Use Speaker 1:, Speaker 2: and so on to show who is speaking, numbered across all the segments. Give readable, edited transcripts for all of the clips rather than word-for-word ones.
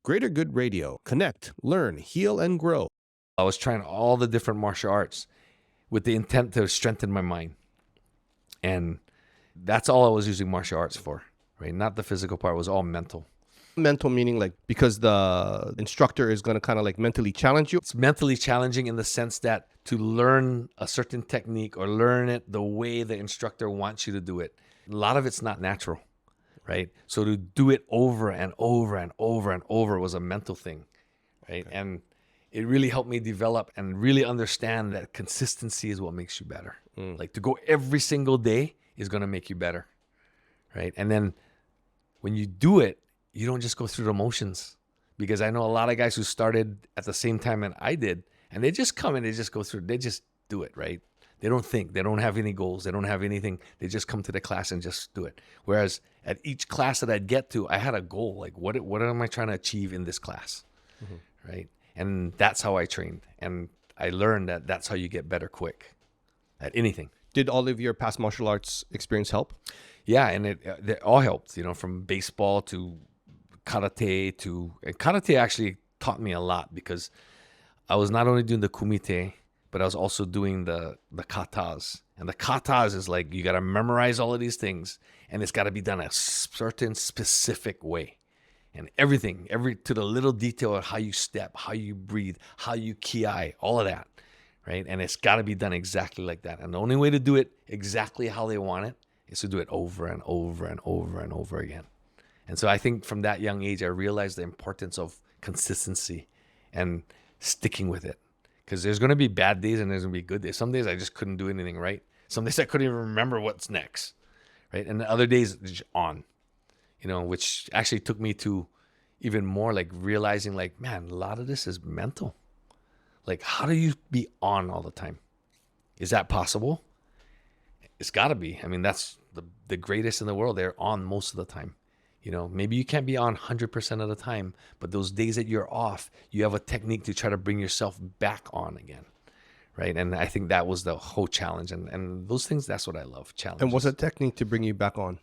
Speaker 1: Greater Good Radio. Connect, learn, heal, and grow.
Speaker 2: I was trying all the different martial arts with the intent to strengthen my mind. And that's all I was using martial arts for, right? Not the physical part. It was all mental.
Speaker 1: Mental meaning like because the instructor is going to kind of like mentally challenge you.
Speaker 2: It's mentally challenging in the sense that to learn a certain technique or learn it the way the instructor wants you to do it, a lot of it's not natural, right? So to do it over and over and over and over was a mental thing, right? Okay. And it really helped me develop and really understand that consistency is what makes you better. Like to go every single day is going to make you better, right? And then when you do it, you don't just go through the motions, because I know a lot of guys who started at the same time that I did, and they just come and they just go through, they just do it, right? They don't think, they don't have any goals, they don't have anything. They just come to the class and just do it. Whereas at each class that I'd get to, I had a goal, like what am I trying to achieve in this class, right? And that's how I trained. And I learned that that's how you get better quick at anything.
Speaker 1: Did all of your past martial arts experience help?
Speaker 2: Yeah, and it all helped, from baseball to karate and karate actually taught me a lot, because I was not only doing the kumite, but I was also doing the katas. And the katas is like, you got to memorize all of these things, and it's got to be done a certain specific way. And everything, to the little detail of how you step, how you breathe, how you ki, all of that, right? And it's got to be done exactly like that. And the only way to do it exactly how they want it is to do it over and over and over and over again. And so I think from that young age, I realized the importance of consistency and sticking with it. Because there's going to be bad days and there's going to be good days. Some days I just couldn't do anything right. Some days I couldn't even remember what's next, right? And the other days, just on, which actually took me to even more like realizing like, man, a lot of this is mental. Like, how do you be on all the time? Is that possible? It's got to be. I mean, that's the greatest in the world. They're on most of the time. Maybe you can't be on 100% of the time, but those days that you're off, you have a technique to try to bring yourself back on again, right? And I think that was the whole challenge. And those things, that's what I love, challenges.
Speaker 1: And what's a technique to bring you back on?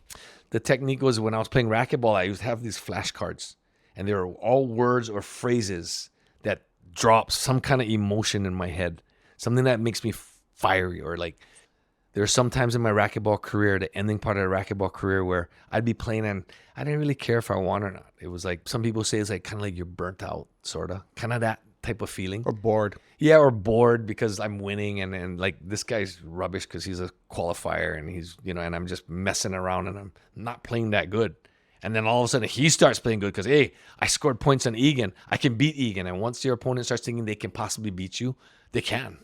Speaker 2: The technique was when I was playing racquetball, I used to have these flashcards, and they were all words or phrases that drop some kind of emotion in my head, something that makes me fiery, or like, there were some times in my racquetball career, the ending part of the racquetball career, where I'd be playing and I didn't really care if I won or not. It was like, some people say it's like kind of like you're burnt out, sort of. Kind of that type of feeling.
Speaker 1: Or bored.
Speaker 2: Yeah, or bored because I'm winning and like this guy's rubbish because he's a qualifier and he's, and I'm just messing around and I'm not playing that good. And then all of a sudden he starts playing good because, hey, I scored points on Egan. I can beat Egan. And once your opponent starts thinking they can possibly beat you, they can,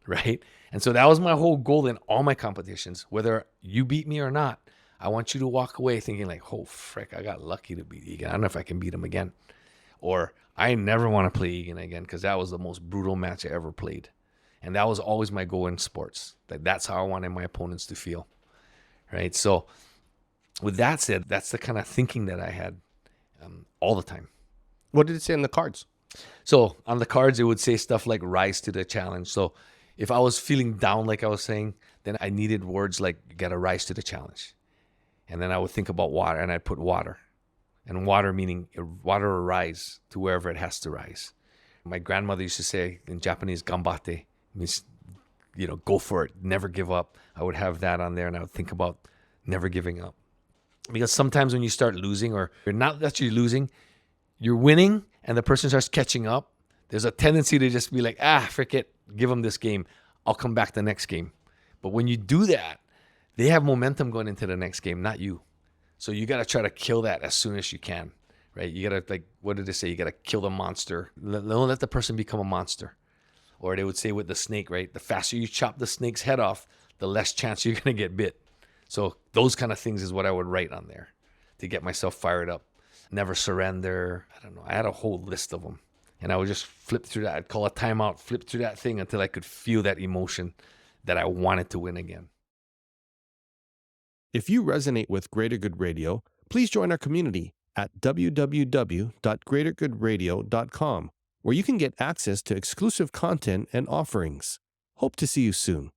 Speaker 2: right? And so that was my whole goal in all my competitions. Whether you beat me or not, I want you to walk away thinking like, oh, frick, I got lucky to beat Egan. I don't know if I can beat him again. Or I never want to play Egan again, because that was the most brutal match I ever played. And that was always my goal in sports. Like, that's how I wanted my opponents to feel, right? So with that said, that's the kind of thinking that I had all the time.
Speaker 1: What did it say on the cards?
Speaker 2: So on the cards, it would say stuff like rise to the challenge. So if I was feeling down, like I was saying, then I needed words like you got to rise to the challenge. And then I would think about water, and I'd put water. And water meaning water will rise to wherever it has to rise. My grandmother used to say in Japanese, gambate, means, go for it, never give up. I would have that on there, and I would think about never giving up. Because sometimes when you start losing, or you're not that you're losing, you're winning, and the person starts catching up, there's a tendency to just be like, frick it, give them this game. I'll come back the next game. But when you do that, they have momentum going into the next game, not you. So you got to try to kill that as soon as you can, right? You got to, like, what did they say? You got to kill the monster. Don't let the person become a monster. Or they would say with the snake, right? The faster you chop the snake's head off, the less chance you're going to get bit. So those kind of things is what I would write on there to get myself fired up. Never surrender. I don't know. I had a whole list of them. And I would just flip through that. I'd call a timeout, flip through that thing until I could feel that emotion that I wanted to win again.
Speaker 1: If you resonate with Greater Good Radio, please join our community at www.greatergoodradio.com, where you can get access to exclusive content and offerings. Hope to see you soon.